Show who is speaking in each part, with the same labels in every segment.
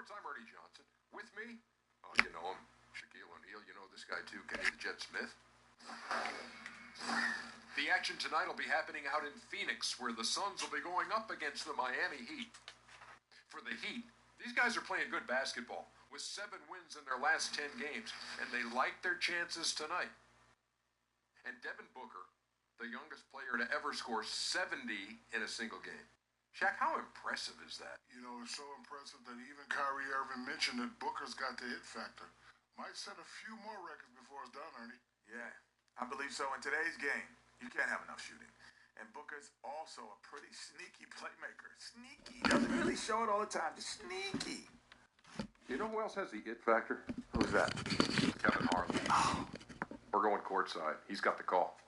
Speaker 1: Sports, I'm Ernie Johnson. With me, oh, you know him, Shaquille O'Neal. You know this guy too, Kenny the Jet Smith. The action tonight will be happening out in Phoenix, where the Suns will be going up against the Miami Heat. For the Heat, these guys are playing good basketball, with 7 wins in their last 10 games, and they like their chances tonight. And Devin Booker, the youngest player to ever score 70 in a single game. Shaq, how impressive is that?
Speaker 2: You know, it's so impressive that even Kyrie Irving mentioned that Booker's got the it factor. Might set a few more records before it's done, Ernie.
Speaker 3: Yeah, I believe so. In today's game, you can't have enough shooting. And Booker's also a pretty sneaky playmaker. Sneaky. Doesn't really show it all the time. Just sneaky.
Speaker 1: You know who else has the it factor?
Speaker 3: Who's that?
Speaker 1: Kevin Harlan.
Speaker 3: Oh.
Speaker 1: We're going courtside. He's got the call.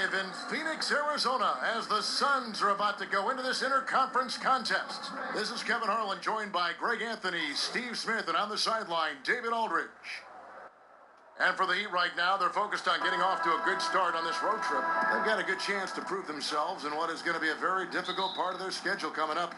Speaker 4: In Phoenix, Arizona, as the Suns are about to go into this interconference contest. This is Kevin Harlan, joined by Greg Anthony, Steve Smith, and on the sideline, David Aldridge. And for the Heat right now, they're focused on getting off to a good start on this road trip. They've got a good chance to prove themselves in what is going to be a very difficult part of their schedule coming up.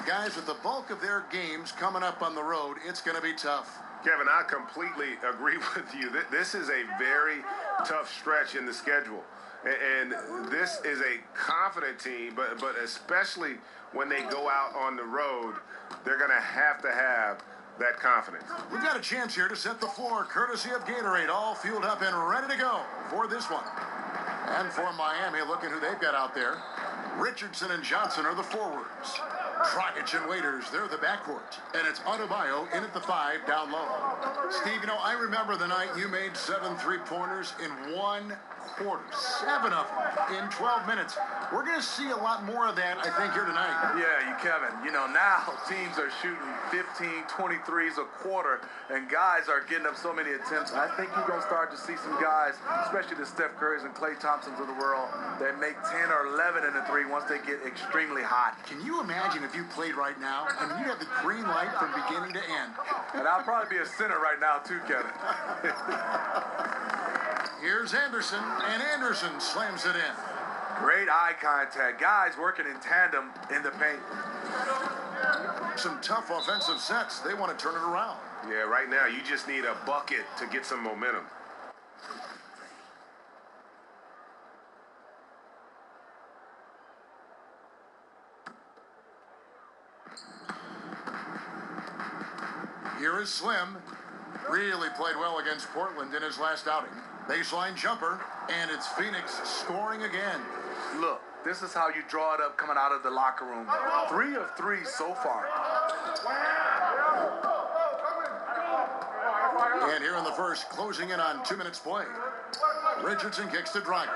Speaker 4: Guys, with the bulk of their games coming up on the road, it's going to be tough.
Speaker 5: Kevin, I completely agree with you. This is a very tough stretch in the schedule. And this is a confident team, but especially when they go out on the road, they're going to have that confidence.
Speaker 4: We've got a chance here to set the floor, courtesy of Gatorade, all fueled up and ready to go for this one. And for Miami, looking who they've got out there. Richardson and Johnson are the forwards. Dragic and Waiters, they're the backcourt. And it's Adebayo in at the 5 down low. Steve, you know, I remember the night you made 7 3-pointers in 1 quarter. 7 of them in 12 minutes. We're going to see a lot more of that, I think, here tonight.
Speaker 3: Yeah, Kevin. You know, now teams are shooting 15, 23s a quarter, and guys are getting up so many attempts. I think you're going to start to see some guys, especially the Steph Currys and Klay Thompsons of the world, that make 10 or 11 in the 3 once they get extremely hot.
Speaker 4: Can you imagine if you played right now? I mean, you have the green light from beginning to end.
Speaker 3: And I'll probably be a center right now, too, Kevin.
Speaker 4: Here's Anderson, and Anderson slams it in.
Speaker 3: Great eye contact. Guys working in tandem in the paint.
Speaker 4: Some tough offensive sets. They want to turn it around.
Speaker 5: Yeah, right now you just need a bucket to get some momentum.
Speaker 4: Here is Slim. Really played well against Portland in his last outing. Baseline jumper, and it's Phoenix scoring again.
Speaker 3: Look, this is how you draw it up coming out of the locker room. 3 of 3 so far.
Speaker 4: And here in the first, closing in on 2 minutes play. Richardson kicks to Dragic.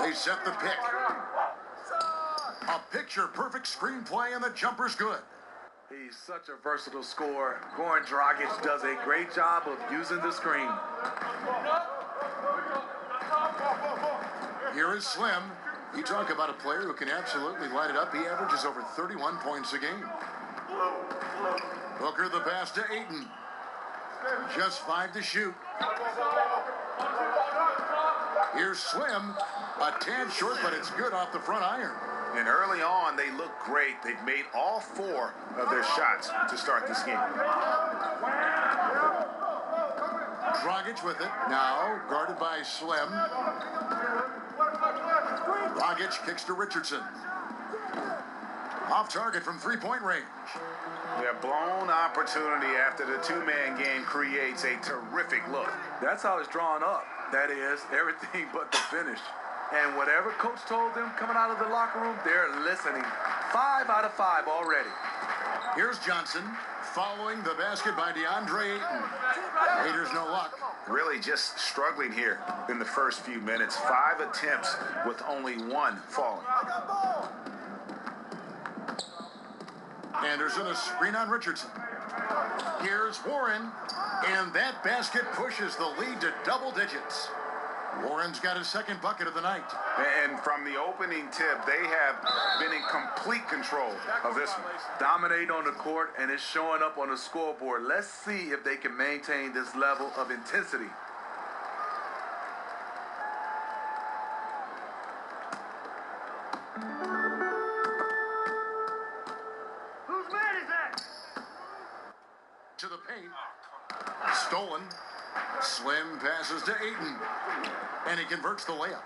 Speaker 4: They set the pick. A picture-perfect screenplay, and the jumper's good.
Speaker 3: He's such a versatile scorer. Goran Dragic does a great job of using the screen.
Speaker 4: Here is Slim. You talk about a player who can absolutely light it up. He averages over 31 points a game. Booker the pass to Ayton. Just 5 to shoot. Here's Slim. A tad short, but it's good off the front iron.
Speaker 5: And early on, they look great. They've made all 4 of their shots to start this game.
Speaker 4: Dragic with it. Now guarded by Slim. Dragic kicks to Richardson. Off target from three-point range.
Speaker 5: Yeah, blown opportunity after the two-man game creates a terrific look.
Speaker 3: That's how it's drawn up. That is, everything but the finish. And whatever coach told them coming out of the locker room, they're listening. 5 out of 5 already.
Speaker 4: Here's Johnson following the basket by DeAndre Ayton. Raiders no luck.
Speaker 5: Really just struggling here in the first few minutes. 5 attempts with only 1 falling.
Speaker 4: Anderson, a screen on Richardson. Here's Warren, and that basket pushes the lead to double digits. Warren's got his second bucket of the night.
Speaker 5: And from the opening tip, they have been in complete control of this one.
Speaker 3: Dominate on the court, and it's showing up on the scoreboard. Let's see if they can maintain this level of intensity.
Speaker 6: Whose man is that?
Speaker 4: To the paint. Stolen. Slim passes to Ayton. And he converts the layup.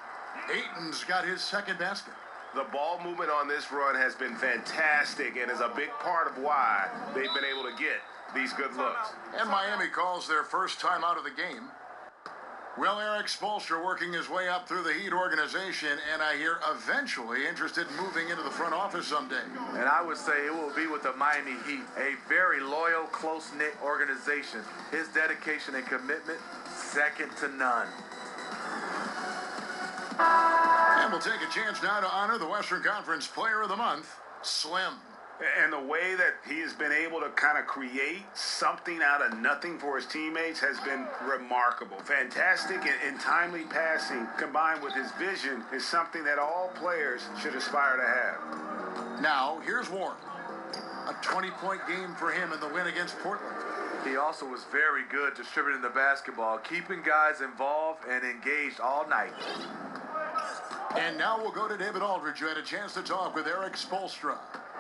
Speaker 4: Ayton's got his second basket.
Speaker 5: The ball movement on this run has been fantastic and is a big part of why they've been able to get these good looks.
Speaker 4: And Miami calls their first time out of the game. Well, Eric Spoelstra working his way up through the Heat organization, and I hear eventually interested in moving into the front office someday.
Speaker 3: And I would say it will be with the Miami Heat, a very loyal, close-knit organization. His dedication and commitment, second to none.
Speaker 4: And we'll take a chance now to honor the Western Conference Player of the Month, Slim.
Speaker 5: And the way that he has been able to kind of create something out of nothing for his teammates has been remarkable. Fantastic and timely passing combined with his vision is something that all players should aspire to have.
Speaker 4: Now, here's Warren. A 20-point game for him in the win against Portland.
Speaker 3: He also was very good distributing the basketball, keeping guys involved and engaged all night.
Speaker 4: And now we'll go to David Aldridge, who had a chance to talk with Eric Spoelstra.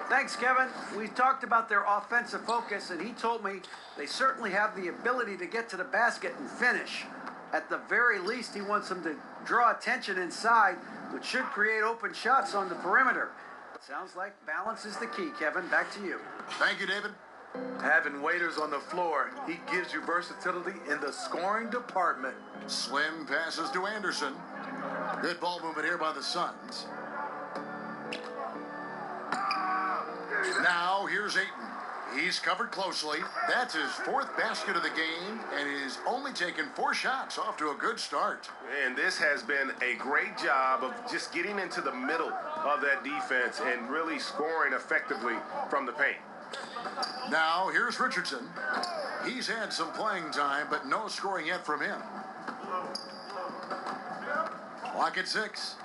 Speaker 6: Thanks, Kevin. We talked about their offensive focus, and he told me they certainly have the ability to get to the basket and finish. At the very least, he wants them to draw attention inside, which should create open shots on the perimeter. Sounds like balance is the key, Kevin. Back to you.
Speaker 4: Thank you, David.
Speaker 3: Having waiters on the floor, he gives you versatility in the scoring department.
Speaker 4: Slim passes to Anderson. Good ball movement here by the Suns. Now, here's Ayton. He's covered closely. That's his fourth basket of the game, and he's only taken 4 shots. Off to a good start.
Speaker 5: And this has been a great job of just getting into the middle of that defense and really scoring effectively from the paint.
Speaker 4: Now, here's Richardson. He's had some playing time, but no scoring yet from him. Clock at 6.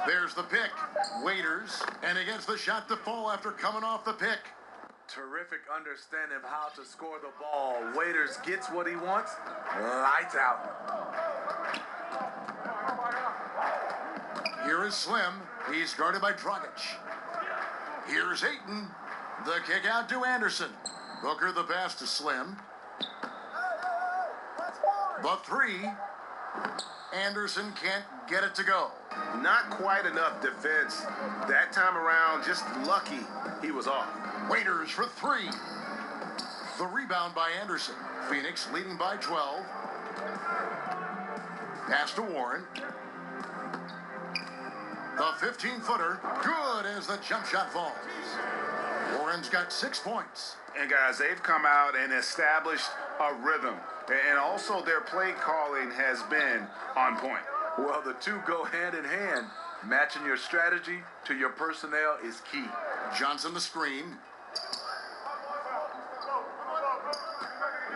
Speaker 4: There's the pick. Waiters, and he gets the shot to fall after coming off the pick.
Speaker 3: Terrific understanding of how to score the ball. Waiters gets what he wants. Lights out.
Speaker 4: Here is Slim. He's guarded by Dragic. Here's Ayton. The kick out to Anderson. Booker the pass to Slim. The 3. Anderson can't get it to go.
Speaker 5: Not quite enough defense that time around. Just lucky he was off.
Speaker 4: Waiters for 3. The rebound by Anderson. Phoenix leading by 12. Pass to Warren. The 15-footer. Good as the jump shot falls. Warren's got 6 points.
Speaker 5: And guys, they've come out and established a rhythm. And also their play calling has been on point.
Speaker 3: Well, the two go hand in hand. Matching your strategy to your personnel is key.
Speaker 4: Johnson the screen.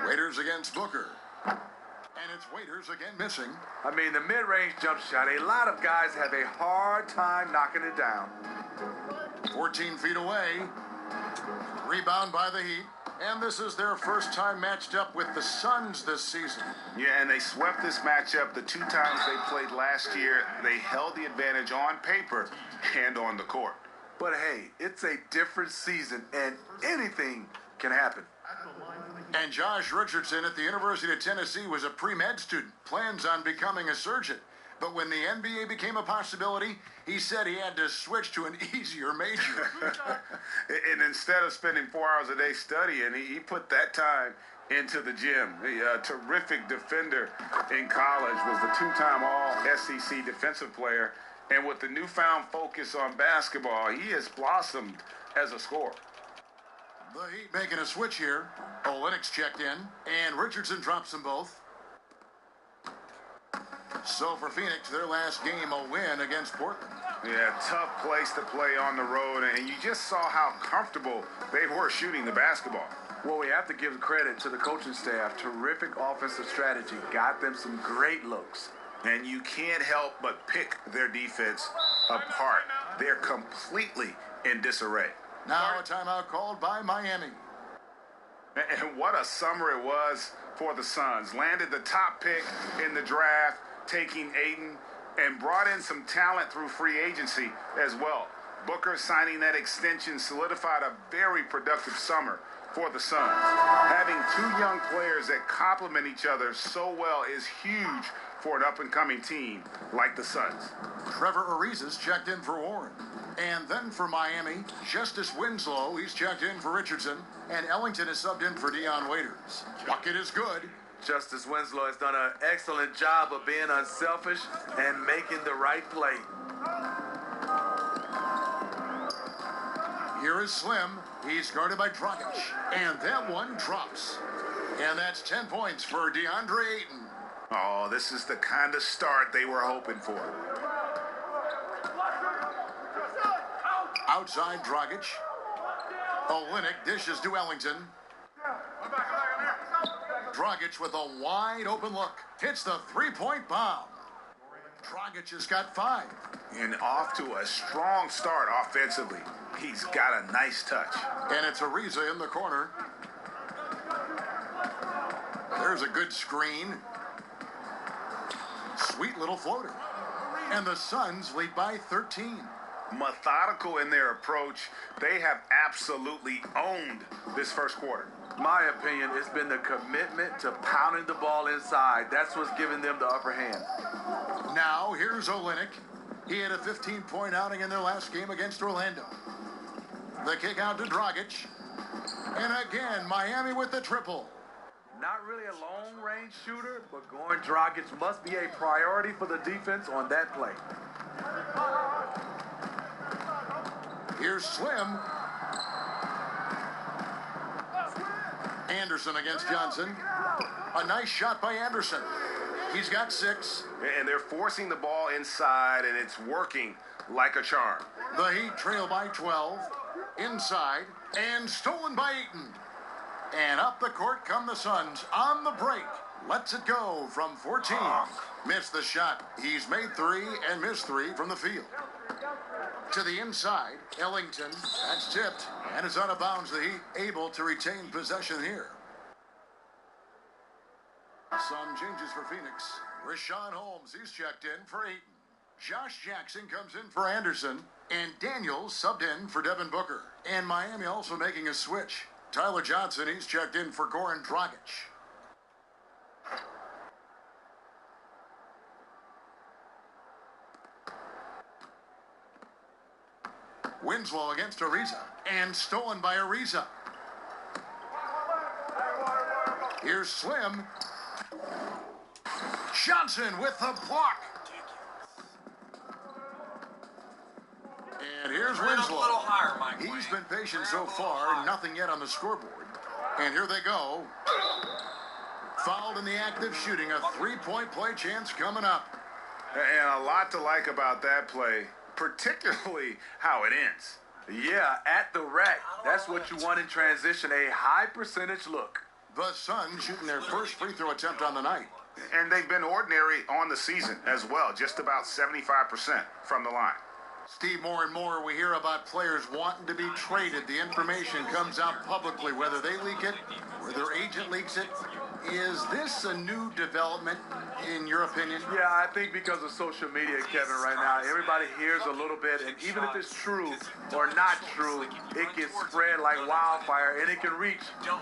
Speaker 4: Waiters against Booker. And it's Waiters again missing.
Speaker 3: I mean, the mid-range jump shot, a lot of guys have a hard time knocking it down.
Speaker 4: 14 feet away. Rebound by the Heat. And this is their first time matched up with the Suns this season.
Speaker 5: Yeah, and they swept this matchup the 2 times they played last year. They held the advantage on paper and on the court.
Speaker 3: But hey, it's a different season, and anything can happen.
Speaker 4: And Josh Richardson at the University of Tennessee was a pre-med student. Plans on becoming a surgeon. But when the NBA became a possibility, he said he had to switch to an easier major.
Speaker 5: And instead of spending 4 hours a day studying, he put that time into the gym. A terrific defender in college, was the two-time All-SEC defensive player. And with the newfound focus on basketball, he has blossomed as a scorer.
Speaker 4: The Heat making a switch here. Olynyk's checked in, and Richardson drops them both. So for Phoenix, their last game, a win against Portland.
Speaker 5: Yeah, tough place to play on the road, and you just saw how comfortable they were shooting the basketball.
Speaker 3: Well, we have to give credit to the coaching staff. Terrific offensive strategy. Got them some great looks.
Speaker 5: And you can't help but pick their defense apart. They're completely in disarray.
Speaker 4: Now a timeout called by Miami.
Speaker 5: And what a summer it was for the Suns. Landed the top pick in the draft, taking Ayton, and brought in some talent through free agency as well. Booker signing that extension solidified a very productive summer for the Suns. Having two young players that complement each other so well is huge for an up-and-coming team like the Suns.
Speaker 4: Trevor Ariza's checked in for Warren. And then for Miami, Justice Winslow, he's checked in for Richardson. And Ellington is subbed in for Dion Waiters. Bucket is good.
Speaker 3: Justice Winslow has done an excellent job of being unselfish and making the right play.
Speaker 4: Here is Slim. He's guarded by Dragic. And that one drops. And that's 10 points for DeAndre Ayton.
Speaker 5: Oh, this is the kind of start they were hoping for.
Speaker 4: Outside Dragic. Olynyk dishes to Ellington. Dragic with a wide open look. Hits the three-point bomb. Dragic has got 5.
Speaker 5: And off to a strong start offensively. He's got a nice touch.
Speaker 4: And it's Ariza in the corner. There's a good screen. Sweet little floater. And the Suns lead by 13.
Speaker 5: Methodical in their approach. They have absolutely owned this first quarter.
Speaker 3: My opinion, it's been the commitment to pounding the ball inside. That's what's giving them the upper hand.
Speaker 4: Now, here's Olynyk. He had a 15-point outing in their last game against Orlando. The kick out to Dragic. And again, Miami with the triple.
Speaker 3: Not really a long-range shooter, but going Dragic must be a priority for the defense on that play.
Speaker 4: Here's Slim. Anderson against Johnson. A nice shot by Anderson. He's got 6.
Speaker 5: And they're forcing the ball inside, and it's working like a charm.
Speaker 4: The Heat trail by 12. Inside. And stolen by Ayton. And up the court come the Suns on the break. Lets it go from 14. Missed the shot. He's made 3 and missed 3 from the field. To the inside, Ellington. That's tipped. And it's out of bounds. The Heat able to retain possession here. Some changes for Phoenix. Richaun Holmes, he's checked in for Ayton. Josh Jackson comes in for Anderson. And Daniels subbed in for Devin Booker. And Miami also making a switch. Tyler Johnson, he's checked in for Goran Dragic. Winslow against Ariza. And stolen by Ariza. Here's Slim. Johnson with the block. And here's Winslow. He's been patient so far. Nothing yet on the scoreboard. And here they go. Fouled in the act of shooting. A three-point play chance coming up.
Speaker 5: And a lot to like about that play, particularly how it ends.
Speaker 3: Yeah, at the rack. That's what you want in transition, a high percentage look.
Speaker 4: The Suns shooting their first free throw attempt on the night.
Speaker 5: And they've been ordinary on the season as well, just about 75% from the line.
Speaker 4: Steve, more and more we hear about players wanting to be traded. The information comes out publicly, whether they leak it or their agent leaks it. Is this a new development, in your opinion?
Speaker 3: Yeah, I think because of social media, Kevin, right now, everybody hears a little bit, and even if it's true or not true, it gets spread like wildfire, and it can reach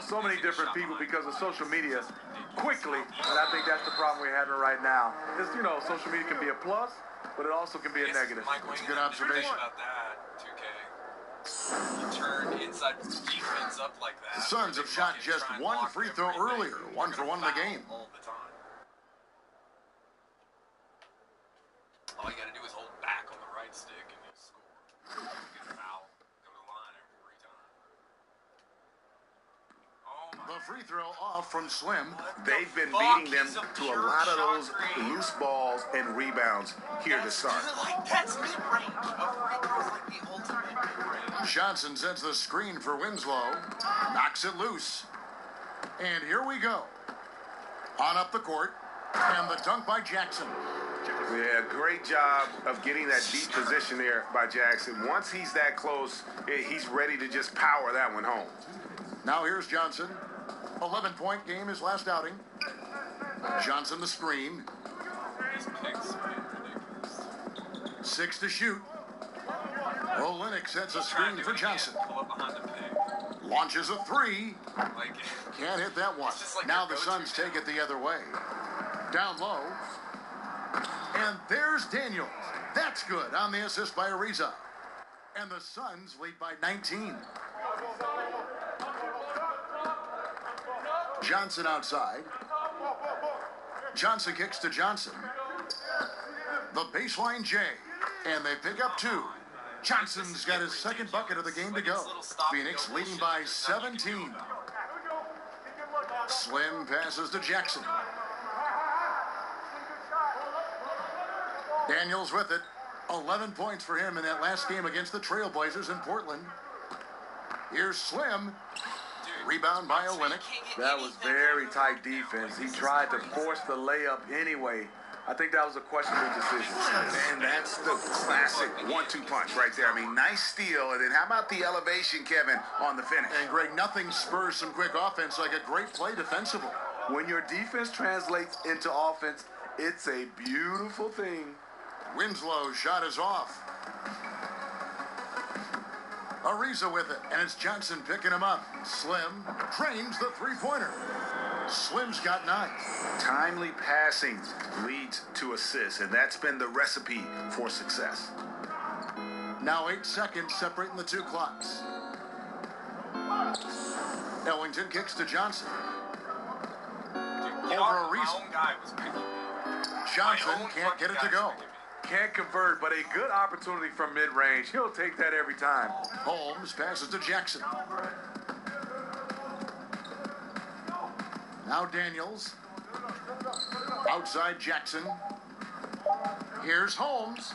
Speaker 3: so many different people because of social media. quickly, and I think that's the problem we're having right now. Is, you know, social media can be a plus, but it also can be a negative.
Speaker 4: It's a good observation.
Speaker 7: About that, 2K. You turn inside defense up like that.
Speaker 4: The Suns have shot just one free throw earlier, 1 for 1 in the game.
Speaker 7: All the time. All you got to do is hold back on the right stick and you'll score. Get a foul. Go to the line every time. Oh my.
Speaker 4: The free throw off from Slim.
Speaker 5: They've been beating them to a lot of those loose balls and rebounds here to start.
Speaker 7: That's mid-range. A free throw is like the ultimate mid-range.
Speaker 4: Johnson sends the screen for Winslow. Knocks it loose. And here we go. On up the court. And the dunk by Jackson.
Speaker 5: Yeah, great job of getting that deep position there by Jackson. Once he's that close, he's ready to just power that one home.
Speaker 4: Now here's Johnson. 11-point game his last outing. Johnson the screen.
Speaker 7: These picks are ridiculous.
Speaker 4: 6 to shoot. Olenek sets a screen for Johnson.
Speaker 7: Pull up behind the pick.
Speaker 4: Launches a 3.
Speaker 7: Like,
Speaker 4: Can't hit that one.
Speaker 7: It's just like
Speaker 4: Now
Speaker 7: your
Speaker 4: the
Speaker 7: go-to
Speaker 4: Suns take it the other way. Down low. And there's Daniels. That's good on the assist by Ariza. And the Suns lead by 19. Johnson outside. Johnson kicks to Johnson. The baseline J. And they pick up 2. Johnson's got his second bucket of the game to go. Phoenix leading by 17. Slim passes to Jackson. Daniels with it. 11 points for him in that last game against the Trailblazers in Portland. Here's Slim. Rebound by Olenek.
Speaker 3: That was very tight defense. He tried to force the layup anyway. I think that was a questionable decision.
Speaker 8: And that's the classic 1-2 punch right there. I mean, nice steal. And then how about the elevation, Kevin, on the finish?
Speaker 4: And Greg, nothing spurs some quick offense like a great play defensively.
Speaker 3: When your defense translates into offense, it's a beautiful thing.
Speaker 4: Winslow's shot is off. Ariza with it, and it's Johnson picking him up. Slim trains the three-pointer. Slim's got 9.
Speaker 8: Timely passing leads to assists, and that's been the recipe for success.
Speaker 4: Now 8 seconds separating the 2 clocks. Ellington kicks to Johnson. Over Ariza.
Speaker 7: My own guy was picking me.
Speaker 4: Johnson can't get it to go.
Speaker 3: Can't convert, but a good opportunity from mid-range. He'll take that every time.
Speaker 4: Holmes passes to Jackson. Now Daniels. Outside Jackson. Here's Holmes.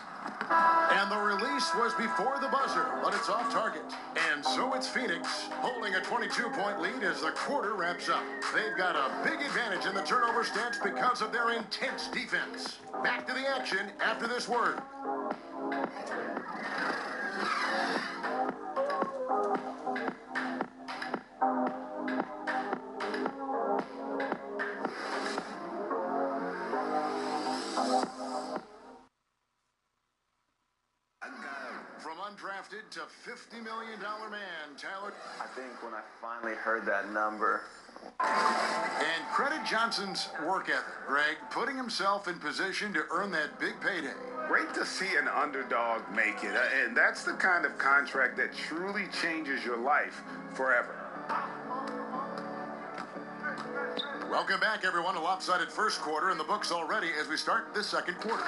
Speaker 4: And the release was before the buzzer, but it's off target. And so it's Phoenix holding a 22-point lead as the quarter wraps up. They've got a big advantage in the turnover stats because of their intense defense. Back to the action after this word. From undrafted to $50 million man, Tyler.
Speaker 9: I think when I finally heard that number.
Speaker 4: And credit Johnson's work ethic, Greg, putting himself in position to earn that big payday.
Speaker 5: Great to see an underdog make it, and that's the kind of contract that truly changes your life forever.
Speaker 4: Welcome back, everyone. A lopsided first quarter in the books already as we start this second quarter.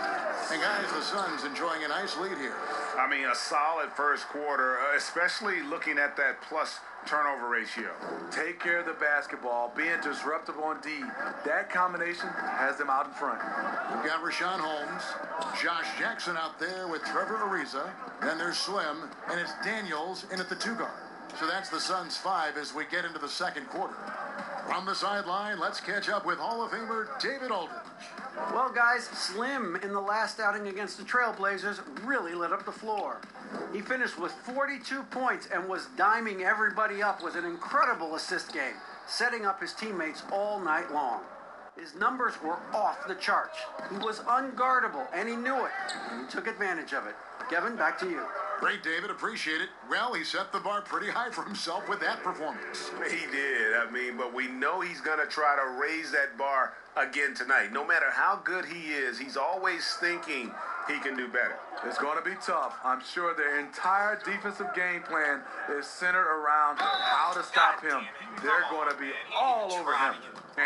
Speaker 4: And guys, the Suns enjoying a nice lead here.
Speaker 5: I mean, a solid first quarter, especially looking at that plus turnover ratio.
Speaker 3: Take care of the basketball, being disruptive on D. That combination has them out in front.
Speaker 4: We've got Rashawn Holmes, Josh Jackson out there with Trevor Ariza. Then there's Slim, and it's Daniels in at the 2 guard. So that's the Suns 5 as we get into the second quarter. From the sideline, let's catch up with Hall of Famer David Aldridge.
Speaker 6: Well, guys, Slim in the last outing against the Trailblazers really lit up the floor. He finished with 42 points and was diming everybody up with an incredible assist game, setting up his teammates all night long. His numbers were off the charts. He was unguardable, and he knew it, and he took advantage of it. Kevin, back to you.
Speaker 4: Great, David. Appreciate it. Well, he set the bar pretty high for himself with that performance.
Speaker 5: He did. I mean, but we know he's going to try to raise that bar again tonight. No matter how good he is, he's always thinking he can do better.
Speaker 3: It's going to be tough. I'm sure their entire defensive game plan is centered around how to stop him. They're going to be all over him.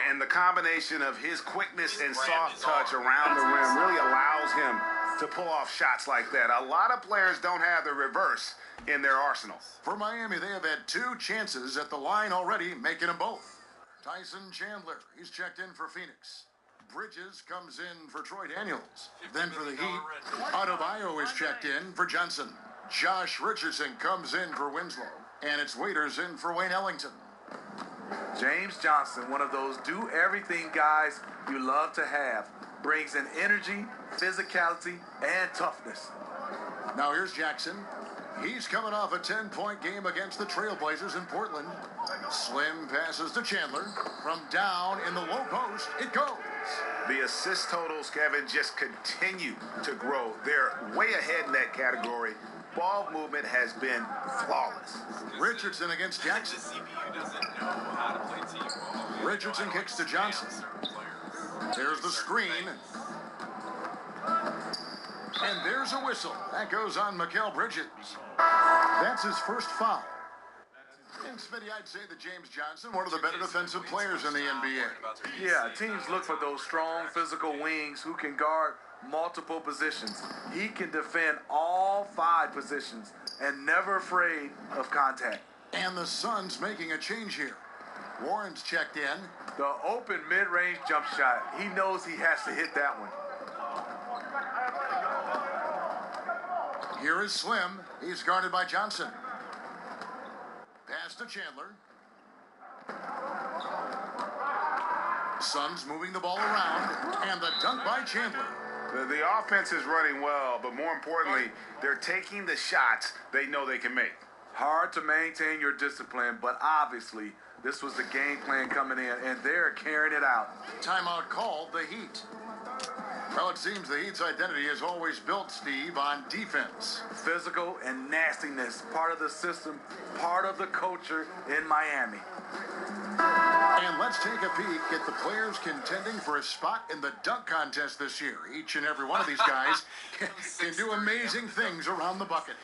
Speaker 5: And the combination of his quickness and soft touch around the rim really allows him to pull off shots like that. A lot of players don't have the reverse in their arsenal.
Speaker 4: For Miami, they have had 2 chances at the line already, making them both. Tyson Chandler, he's checked in for Phoenix. Bridges comes in for Troy Daniels. Then for the Heat, Adebayo is checked in for Johnson. Josh Richardson comes in for Winslow. And it's Waiters in for Wayne Ellington.
Speaker 3: James Johnson, one of those do-everything guys you love to have. Brings in energy, physicality, and toughness.
Speaker 4: Now here's Jackson. He's coming off a 10-point game against the Trailblazers in Portland. Slim passes to Chandler. From down in the low post, it goes.
Speaker 5: The assist totals, Kevin, just continue to grow. They're way ahead in that category. Ball movement has been flawless.
Speaker 4: Richardson against Jackson. Richardson kicks to Johnson. There's the screen. And there's a whistle. That goes on Mikal Bridges. That's his first foul. And Smitty, I'd say that James Johnson, one of the better defensive players in the NBA.
Speaker 3: Yeah, teams look for those strong physical wings who can guard multiple positions. He can defend all 5 positions and never afraid of contact.
Speaker 4: And the Suns making a change here. Warren's checked in.
Speaker 3: The open mid-range jump shot. He knows he has to hit that one.
Speaker 4: Here is Slim. He's guarded by Johnson. Pass to Chandler. Suns moving the ball around. And the dunk by Chandler.
Speaker 5: The offense is running well, but more importantly, they're taking the shots they know they can make.
Speaker 3: Hard to maintain your discipline, but obviously this was the game plan coming in, and they're carrying it out.
Speaker 4: Timeout called the Heat. Well, it seems the Heat's identity is always built, Steve, on defense.
Speaker 3: Physical and nastiness, part of the system, part of the culture in Miami.
Speaker 4: And let's take a peek at the players contending for a spot in the dunk contest this year. Each and every one of these guys can do amazing things around the bucket.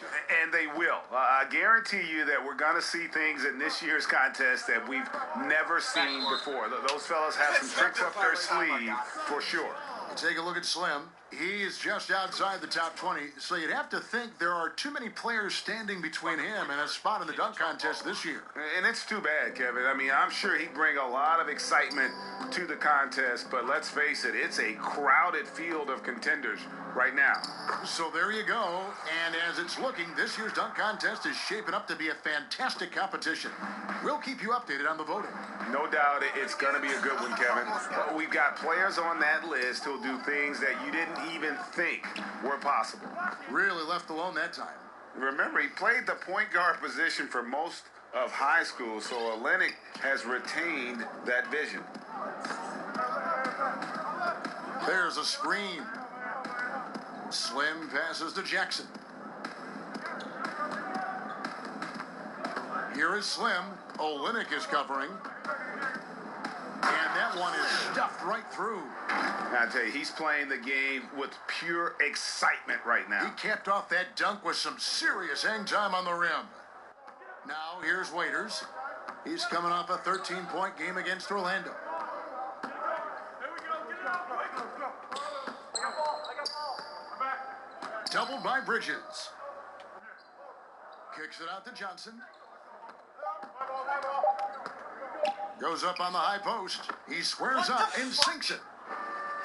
Speaker 5: And they will. I guarantee you that we're going to see things in this year's contest that we've never seen before. Those fellas have some tricks up their sleeve for sure.
Speaker 4: Take a look at Slim. He's just outside the top 20, so you'd have to think there are too many players standing between him and a spot in the dunk contest this year.
Speaker 5: And it's too bad, Kevin. I mean, I'm sure he'd bring a lot of excitement to the contest, but let's face it, it's a crowded field of contenders right now.
Speaker 4: So there you go. And as it's looking, this year's dunk contest is shaping up to be a fantastic competition. We'll keep you updated on the voting.
Speaker 5: No doubt it's going to be a good one, Kevin. We've got players on that list who'll do things that you didn't even think were possible.
Speaker 4: Really left alone that time.
Speaker 5: Remember, he played the point guard position for most of high school, so Olynyk has retained that vision.
Speaker 4: There's a screen. Slim passes to Jackson. Here is Slim. Olynyk is covering. And that one is stuffed right through.
Speaker 5: I tell you, he's playing the game with pure excitement right now.
Speaker 4: He capped off that dunk with some serious hang time on the rim. Now here's Waiters. He's coming off a 13-point game against Orlando. Doubled by Bridges. Kicks it out to Johnson. Goes up on the high post. He squares up and sinks it.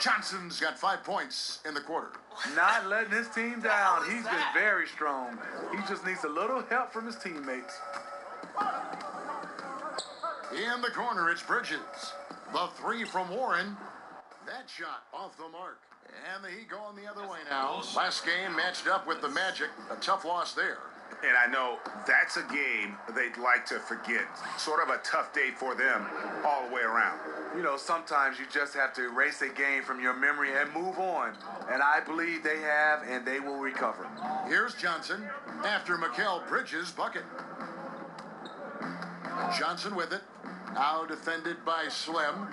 Speaker 4: Johnson's got 5 points in the quarter.
Speaker 3: Not letting his team down. He's been very strong. He just needs a little help from his teammates.
Speaker 4: In the corner, it's Bridges. The 3 from Warren. That shot off the mark. And the Heat going the other way now. Last game matched up with the Magic. A tough loss there.
Speaker 5: And I know that's a game they'd like to forget. Sort of a tough day for them all the way around.
Speaker 3: You know, sometimes you just have to erase a game from your memory and move on. And I believe they have, and they will recover.
Speaker 4: Here's Johnson after Mikal Bridges' bucket. Johnson with it. Now defended by Slim.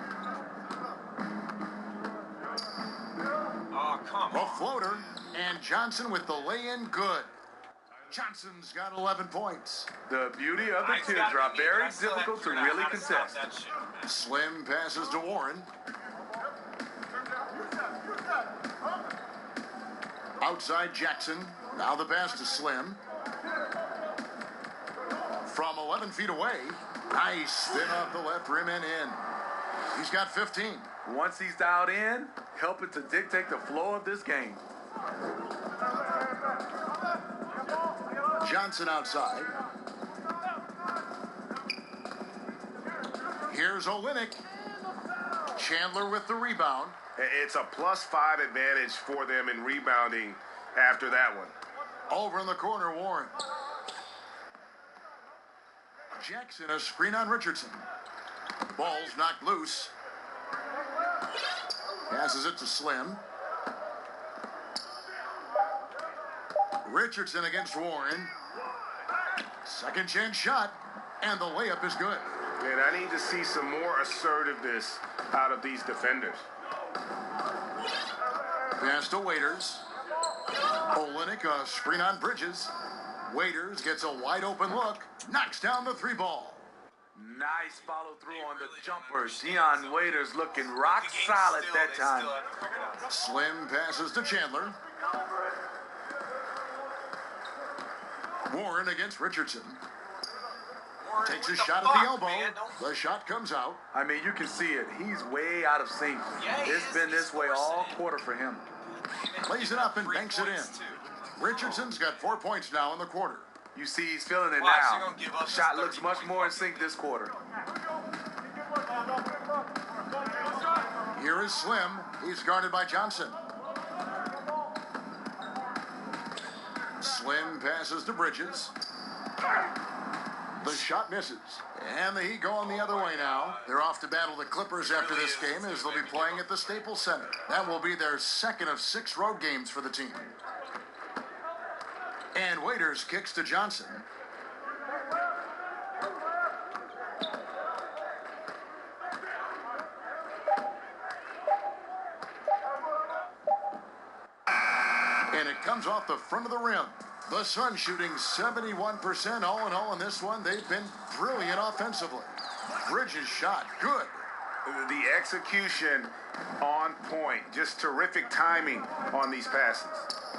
Speaker 7: Oh, come
Speaker 4: A
Speaker 7: on.
Speaker 4: floater, and Johnson with the lay-in good. Johnson's got 11 points.
Speaker 3: The beauty of the
Speaker 7: It's gotta be
Speaker 3: teardrop,
Speaker 7: me, but
Speaker 3: very
Speaker 7: I still have
Speaker 3: difficult to
Speaker 7: figure out
Speaker 3: really
Speaker 7: how to stop
Speaker 3: contest.
Speaker 7: that shit, man.
Speaker 4: Slim passes to Warren. Outside Jackson. Now the pass to Slim. From 11 feet away. Nice spin off the left rim and in. He's got 15.
Speaker 3: Once he's dialed in, helping to dictate the flow of this game.
Speaker 4: Johnson outside. Here's Olynyk. Chandler with the rebound.
Speaker 5: It's a +5 advantage for them in rebounding after that one.
Speaker 4: Over in the corner, Warren. Jackson, a screen on Richardson. Ball's knocked loose. Passes it to Slim. Richardson against Warren. Second chance shot, and the layup is good.
Speaker 5: And I need to see some more assertiveness out of these defenders.
Speaker 4: Pass to Waiters. Olynyk, a screen on Bridges. Waiters gets a wide open look, knocks down the three ball.
Speaker 3: Nice follow through on the jumper. Dion Waiters looking rock solid that time.
Speaker 4: Slim passes to Chandler. Warren against Richardson. Takes a shot at the elbow. The shot comes out.
Speaker 3: I mean, you can see it. He's way out of sync. It's been this way all quarter for him.
Speaker 4: Plays it up and banks it in. Richardson's got 4 points now in the quarter.
Speaker 3: You see he's feeling it
Speaker 7: Watch,
Speaker 3: now.
Speaker 7: you're gonna give up
Speaker 3: Shot
Speaker 7: this
Speaker 3: looks much
Speaker 7: 30-point
Speaker 3: more in sync this quarter.
Speaker 4: Here is Slim. He's guarded by Johnson. Slim passes to Bridges. The shot misses. And the Heat going the other way now. They're off to battle the Clippers after this game as they'll be playing at the Staples Center. That will be their second of 6 road games for the team. And Waiters kicks to Johnson. And it comes off the front of the rim. The Suns shooting 71% all in all in this one. They've been brilliant offensively. Bridges shot good.
Speaker 5: The execution on point. Just terrific timing on these passes.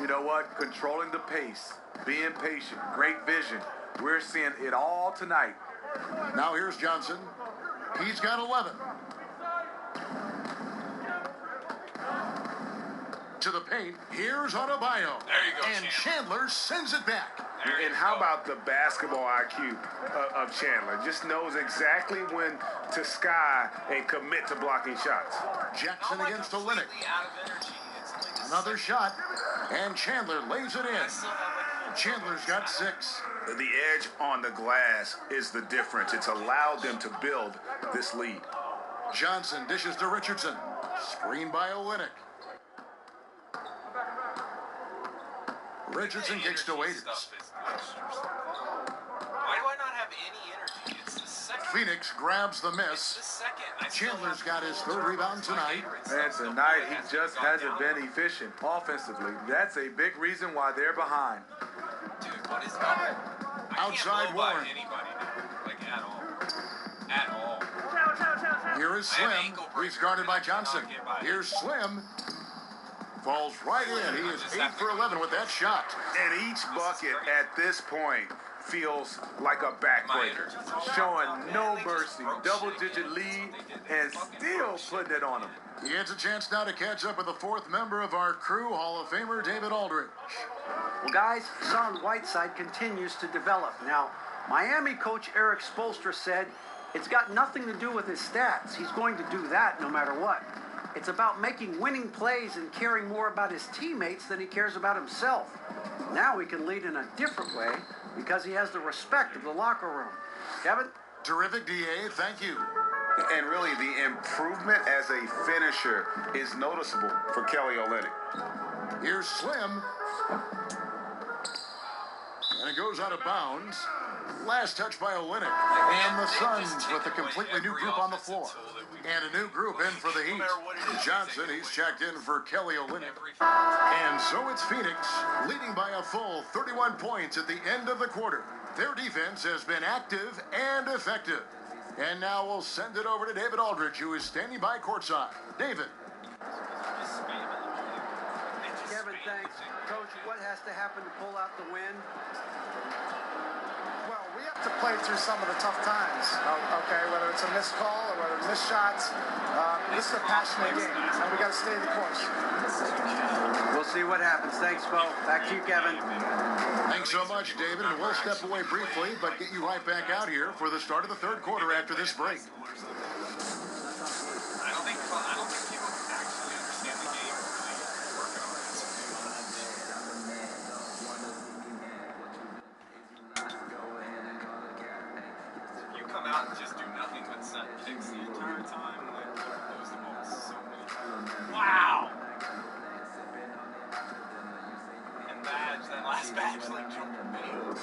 Speaker 3: You know what? Controlling the pace, being patient, great vision. We're seeing it all tonight.
Speaker 4: Now here's Johnson. He's got 11. To the paint. Here's Adebayo.
Speaker 7: There you go,
Speaker 4: And Chandler sends it back.
Speaker 5: And how about the basketball IQ of Chandler? Just knows exactly when to sky and commit to blocking shots.
Speaker 4: Jackson against Olynyk.
Speaker 7: Out of energy. It's like a
Speaker 4: Another shot. And Chandler lays it in. Chandler's got 6.
Speaker 5: The edge on the glass is the difference. It's allowed them to build this lead.
Speaker 4: Johnson dishes to Richardson. Screen by Olynyk. Richardson kicks to Waiters.
Speaker 7: Why do I not have any energy? It's the second.
Speaker 4: Phoenix grabs the
Speaker 7: The
Speaker 4: miss.
Speaker 7: second. I still
Speaker 4: Chandler's
Speaker 7: have
Speaker 4: got his 3rd rebound tonight.
Speaker 3: And tonight he just hasn't been efficient offensively. That's a big reason why they're behind.
Speaker 7: Dude, what is that?
Speaker 4: Outside Warren.
Speaker 7: Anybody now, like at all. At all.
Speaker 4: Here is
Speaker 7: I have
Speaker 4: Slim.
Speaker 7: ankle
Speaker 4: He's
Speaker 7: breaker.
Speaker 4: guarded by
Speaker 7: I cannot
Speaker 4: Johnson.
Speaker 7: get by it.
Speaker 4: Here's Slim. Falls right in. He is 8 for 11 with that shot.
Speaker 5: And each bucket at this point feels like a backbreaker.
Speaker 3: Showing no mercy. Double-digit lead and still putting it on them.
Speaker 4: He gets a chance now to catch up with the 4th member of our crew, Hall of Famer David Aldridge.
Speaker 6: Well, guys, Hassan Whiteside continues to develop. Now, Miami coach Eric Spoelstra said it's got nothing to do with his stats. He's going to do that no matter what. It's about making winning plays and caring more about his teammates than he cares about himself. Now he can lead in a different way because he has the respect of the locker room. Kevin?
Speaker 4: Terrific, DA. Thank you.
Speaker 8: And really, the improvement as a finisher is noticeable for Kelly Olynyk.
Speaker 4: Here's Slim. And it goes out of bounds. Last touch by Olynyk. And the Suns with a completely new group on the floor. And a new group in for the Heat. Johnson, he's checked in for Kelly Olynyk. And so it's Phoenix leading by a full 31 points at the end of the quarter. Their defense has been active and effective. And now we'll send it over to David Aldridge, who is standing by courtside. David.
Speaker 6: Kevin, thanks. Coach, what has to happen to pull out the win?
Speaker 10: Well, we have to play through some of the tough times, okay, whether it's a missed call or whether it's missed shots. This is a passionate game, and we got to stay the course.
Speaker 6: We'll see what happens. Thanks, Bo. Back to you, Kevin.
Speaker 4: Thanks so much, David. And we'll step away briefly, but get you right back out here for the start of the third quarter after this break.
Speaker 7: I don't think people actually understand the game or really working on it. If you come out and just do nothing but set picks the entire time, like you lose the ball so many times. Wow! And that last badge, like jumped the video.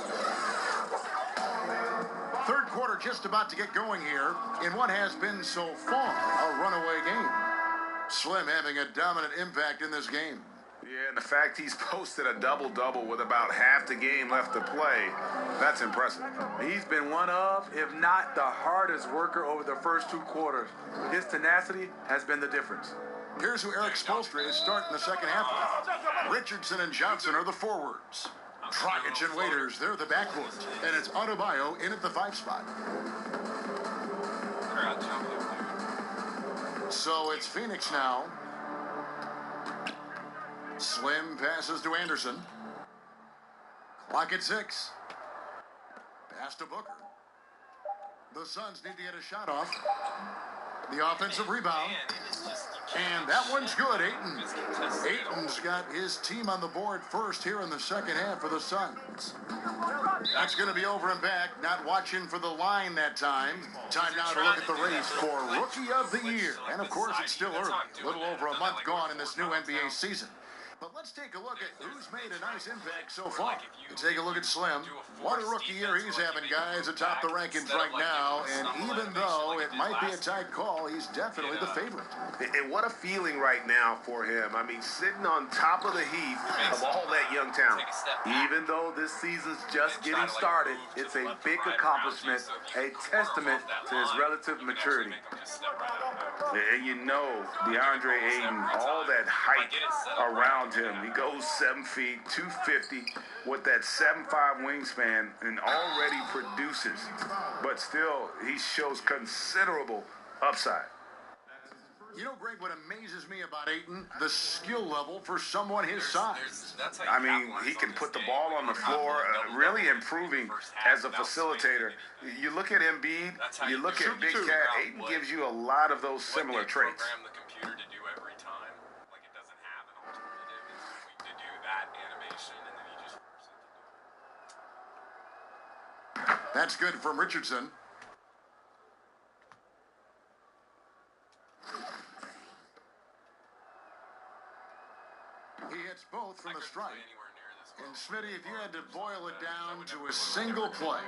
Speaker 4: Third quarter just about to get going here in what has been so far a runaway game. Slim having a dominant impact in this game.
Speaker 5: Yeah, and the fact he's posted a double-double with about half the game left to play, that's impressive.
Speaker 3: He's been one of, if not the hardest worker over the first two quarters. His tenacity has been the difference.
Speaker 4: Here's who Eric Spoelstra is starting the second half with. Richardson and Johnson are the forwards. Dragic and Waiters, they're the backcourt. And it's Adebayo in at the 5 spot. So it's Phoenix now. Slim passes to Anderson. Clock at 6. Pass to Booker. The Suns need to get a shot off. The offensive rebound. And that one's good, Ayton. Ayton's got his team on the board first here in the second half for the Suns. That's going to be over and back. Not watching for the line that time. Time now to look at the race for Rookie of the Year. And, of course, it's still early. A little over a month gone in this new NBA season. But let's take a look at who's made a nice impact so far. Let's take a look at Slim. What a rookie year he's having, guys, atop the rankings right now. And even though it might be a tight call, he's definitely the favorite.
Speaker 5: And what a feeling right now for him. I mean, sitting on top of the heap of all that young talent.
Speaker 3: Even though this season's just getting started, it's a big accomplishment, a testament to his relative maturity.
Speaker 5: And you know, DeAndre Ayton, all that height around him. He goes 7 feet, 250 with that 7'5" wingspan and already produces. But still, he shows considerable upside.
Speaker 4: You know, Greg, what amazes me about Ayton, the skill level for someone his size.
Speaker 5: I mean, he can put the ball on the floor, really improving as a facilitator. You look at Embiid, you look at Big Cat, Ayton gives you a lot of those similar traits.
Speaker 7: Program the computer to do every time. Like, it doesn't have an alternative. It's to do that animation, and then you just force it to do it.
Speaker 4: That's good from Richardson. He hits both from the strike. And Smitty, if you had to boil it down to a single play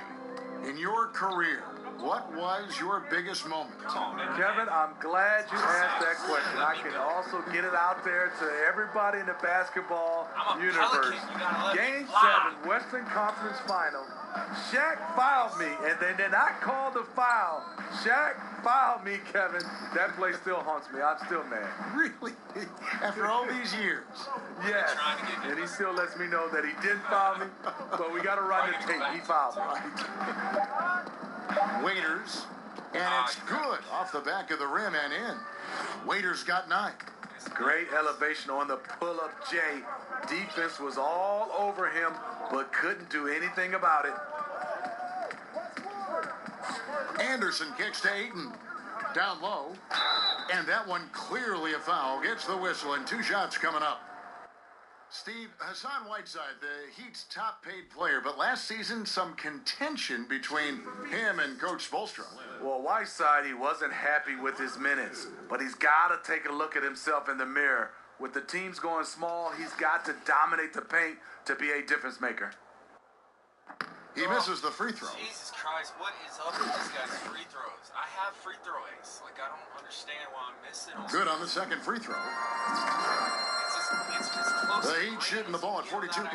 Speaker 4: in your career, what was your biggest moment?
Speaker 3: Kevin, I'm glad you asked that question. I can also get it out there to everybody in the basketball universe. Game 7, Western Conference Final. Shaq fouled me, and they did not call the foul. Shaq fouled me, Kevin. That play still haunts me. I'm still mad.
Speaker 4: Really? After all these years?
Speaker 3: Yes. And he still lets me know that he didn't foul me, but we got to run the tape. He fouled me.
Speaker 4: Waiters, and it's good off the back of the rim and in. Waiters got 9.
Speaker 3: Great elevation on the pull-up J. Defense was all over him, but couldn't do anything about it.
Speaker 4: Anderson kicks to Ayton. Down low. And that one clearly a foul. Gets the whistle, and 2 shots coming up. Steve, Hassan Whiteside, the Heat's top-paid player, but last season some contention between him and Coach Spoelstra.
Speaker 3: Well, Whiteside, he wasn't happy with his minutes, but he's got to take a look at himself in the mirror. With the teams going small, he's got to dominate the paint to be a difference maker.
Speaker 4: He misses the free throw.
Speaker 7: Jesus Christ, what is up with this guy's free throws? I have free throw ace. Like, I don't understand why I'm missing them.
Speaker 4: Good on the second free throw.
Speaker 7: It's just close.
Speaker 4: The Heat shooting the ball at 42%.
Speaker 7: And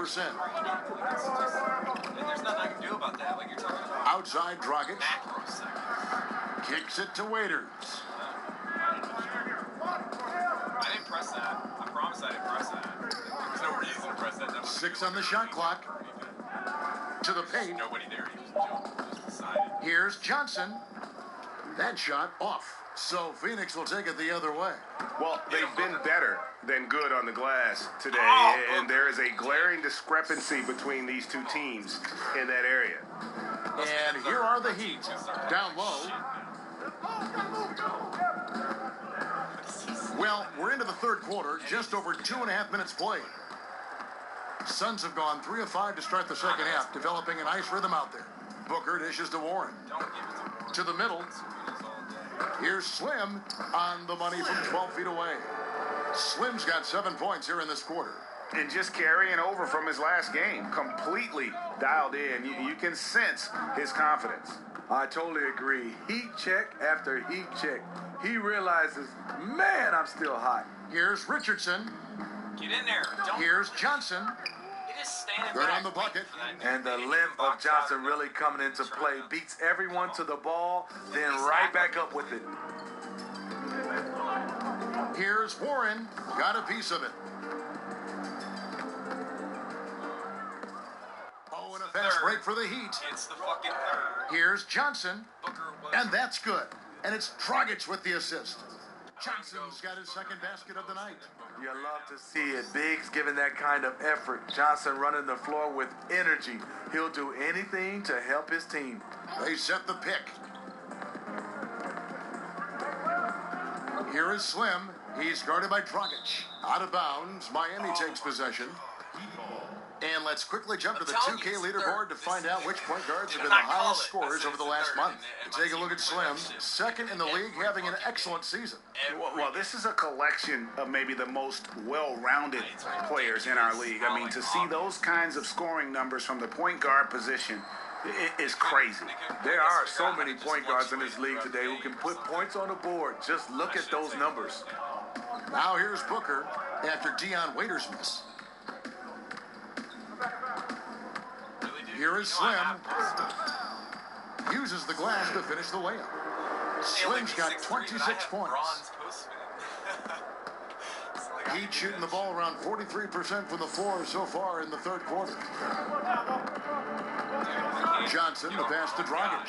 Speaker 7: there's nothing I can do about that. Like, you're talking about
Speaker 4: Outside Dragic.
Speaker 7: macro seconds.
Speaker 4: Kicks it to Waiters.
Speaker 7: I didn't press that. I promise I didn't press that. There's no reason to press that. That was
Speaker 4: 6 on the shot clock. To the paint.
Speaker 7: nobody there. He was just decided.
Speaker 4: Here's Johnson. That shot off. So Phoenix will take it the other way.
Speaker 5: Well, they've been better than good on the glass today, and there is a glaring discrepancy between these two teams in that area.
Speaker 4: And here are the Heat. Down low. Well, we're into the third quarter. Just over 2.5 minutes played. Suns have gone 3 of 5 to start the second half, developing a nice rhythm out there. Booker dishes to Warren. To the middle. Here's Slim on the money from 12 feet away. Slim's got 7 points here in this quarter.
Speaker 8: And just carrying over from his last game, completely dialed in. You can sense his confidence.
Speaker 3: I totally agree. Heat check after heat check. He realizes, man, I'm still hot.
Speaker 4: Here's Richardson.
Speaker 7: Get in there. Don't.
Speaker 4: Here's Johnson.
Speaker 7: He just standing
Speaker 4: Good
Speaker 7: back
Speaker 4: on the bucket.
Speaker 3: And the length of Johnson really coming into play. Beats everyone to the ball, then right back up with it.
Speaker 4: Here's Warren. Got a piece of it. Oh, and a fast break for the Heat.
Speaker 7: It's the fucking third.
Speaker 4: Here's Johnson.
Speaker 7: Booker was
Speaker 4: And that's good. And it's Dragic with the assist. Johnson's got his second basket of the night.
Speaker 3: You love to see it. Biggs giving that kind of effort. Johnson running the floor with energy. He'll do anything to help his team.
Speaker 4: They set the pick. Here is Slim. He's guarded by Dragic. Out of bounds. Miami takes possession. And let's quickly jump to the 2K leaderboard to find out which point guards have been the highest scorers over the last month. Take a look at Slim, second in the league, having an excellent season.
Speaker 8: Well, this is a collection of maybe the most well-rounded players in our league. I mean, to see those kinds of scoring numbers from the point guard position is crazy.
Speaker 3: There are so many point guards in this league today who can put points on the board. Just look at those numbers.
Speaker 4: Now here's Booker after Dion Waiters' miss. Here is Slim. Uses the glass to finish the layup. Slim's got 26 points. Heat shooting the ball around 43% from the floor so far in the third quarter. Johnson, the pass to Dragic.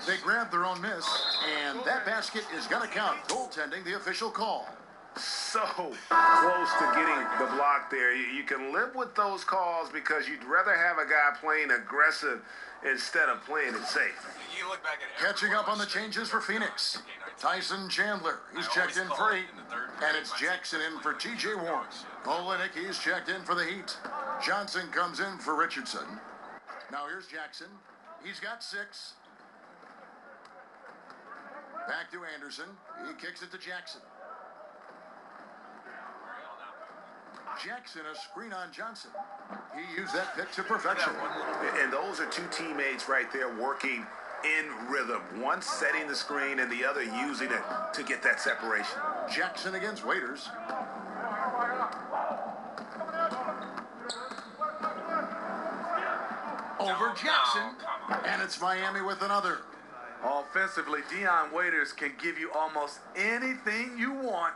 Speaker 4: They grabbed their own miss, and that basket is going to count. Goaltending, the official call.
Speaker 5: So close to getting the block there. You can live with those calls because you'd rather have a guy playing aggressive instead of playing it safe.
Speaker 7: You look back at
Speaker 4: Catching up on the changes for Phoenix. Tyson Chandler, he's checked in for 8. And it's Jackson in for T.J. Warren. Olenek, he's checked in for the Heat. Johnson comes in for Richardson. Now here's Jackson. He's got 6. Back to Anderson. He kicks it to Jackson. Jackson, a screen on Johnson. He used that pick to perfection.
Speaker 8: And those are two teammates right there working in rhythm. One setting the screen and the other using it to get that separation.
Speaker 4: Jackson against Waiters. Over Jackson. And it's Miami with another.
Speaker 3: Offensively, Dion Waiters can give you almost anything you want.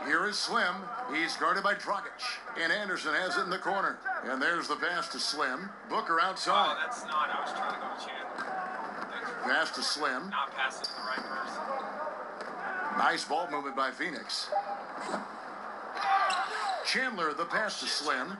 Speaker 4: Here is Slim. He's guarded by Dragic. And Anderson has it in the corner. And there's the pass to Slim. Booker outside.
Speaker 7: Oh, that's not. I was trying to go to Chandler.
Speaker 4: Pass to Slim.
Speaker 7: Not passing to the right person.
Speaker 4: Nice ball movement by Phoenix. Chandler, the pass to Slim.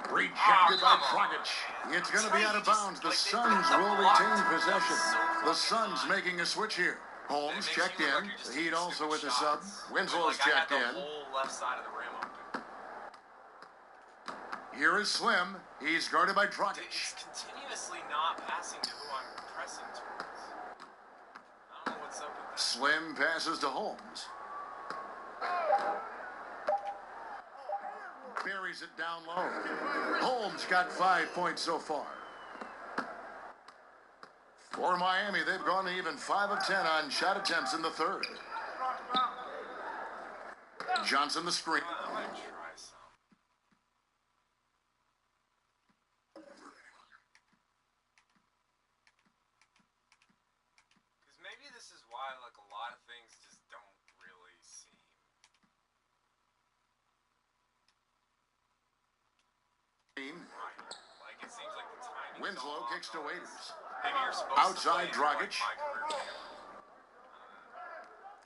Speaker 4: Rejected by Dragic. It's going to be out of bounds. The Suns will retain possession. The Suns making a switch here. Holmes
Speaker 7: It makes
Speaker 4: checked
Speaker 7: you look
Speaker 4: in.
Speaker 7: like you're just
Speaker 4: The Heat
Speaker 7: taking
Speaker 4: also
Speaker 7: stupid
Speaker 4: with the sub.
Speaker 7: shots.
Speaker 4: Winslow's
Speaker 7: I had
Speaker 4: checked
Speaker 7: the
Speaker 4: in.
Speaker 7: whole left side of the rim open.
Speaker 4: Here is Slim. He's guarded by Dragic.
Speaker 7: He's continuously not passing to who I'm pressing towards. I don't know what's up with that.
Speaker 4: Slim passes to Holmes. Buries it down low. Holmes got 5 points so far. For Miami, they've gone even 5 of 10 on shot attempts in the third. Johnson the screen.
Speaker 7: I'm gonna try some. Because maybe this is why, like, a lot of things just don't really seem. Right. Like, it seems like the timing's
Speaker 4: Winslow
Speaker 7: all
Speaker 4: kicks to
Speaker 7: off.
Speaker 4: Waiters.
Speaker 7: Maybe you're supposed
Speaker 4: Outside
Speaker 7: to play
Speaker 4: Dragic.
Speaker 7: like my career game.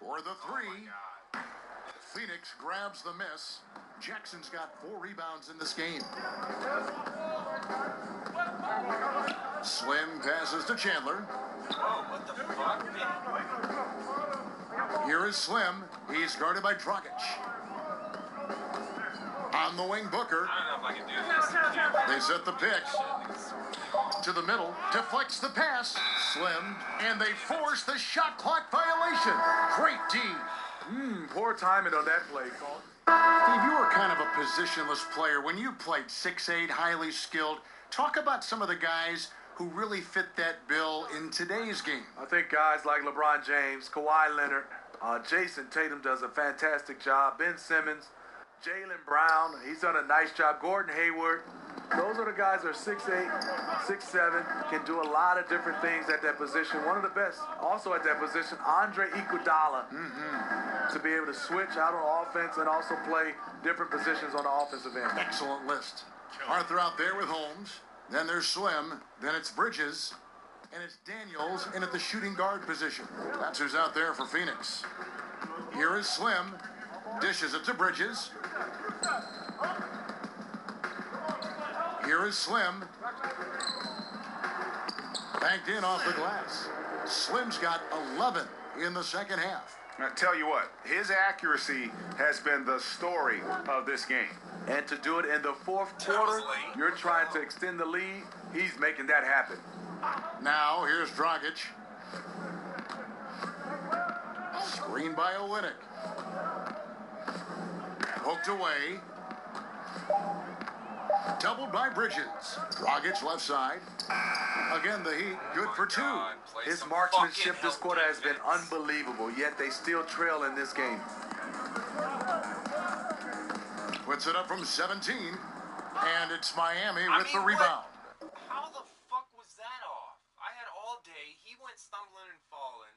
Speaker 4: For the
Speaker 7: Oh
Speaker 4: three,
Speaker 7: my God.
Speaker 4: Phoenix grabs the miss. Jackson's got 4 rebounds in this game. Slim passes to Chandler.
Speaker 7: Whoa, what the fuck, man?
Speaker 4: Here is Slim. He's guarded by Dragic. On the wing, Booker.
Speaker 7: I don't know if I can do this.
Speaker 4: They set the pick. To the middle. Deflects the pass. Slim. And they force the shot clock violation. Great D.
Speaker 3: Poor timing on that play, Cole.
Speaker 4: Steve, you were kind of a positionless player. When you played 6'8", highly skilled, talk about some of the guys who really fit that bill in today's game.
Speaker 3: I think guys like LeBron James, Kawhi Leonard, Jason Tatum does a fantastic job. Ben Simmons, Jaylen Brown, he's done a nice job. Gordon Hayward. Those are the guys that are 6'8", 6'7", can do a lot of different things at that position. One of the best also at that position, Andre Iguodala, to be able to switch out on offense and also play different positions on the offensive end.
Speaker 4: Excellent list. Arthur out there with Holmes. Then there's Slim. Then it's Bridges. And it's Daniels in at the shooting guard position. That's who's out there for Phoenix. Here is Slim. Dishes it to Bridges. Here is Slim. Banked in off the glass. Slim's got 11 in the second half.
Speaker 5: I tell you what, his accuracy has been the story of this game.
Speaker 3: And to do it in the fourth quarter, you're trying to extend the lead. He's making that happen.
Speaker 4: Now, here's Dragic. Screen by Olynyk. Poked away. Doubled by Bridges. Dragic left side. Again, the Heat good for 2.
Speaker 3: His marksmanship this quarter has been unbelievable, yet they still trail in this game.
Speaker 4: Puts it up from 17. And it's Miami with the
Speaker 7: what?
Speaker 4: rebound.
Speaker 7: How the fuck was that off? I had all day. He went stumbling and falling.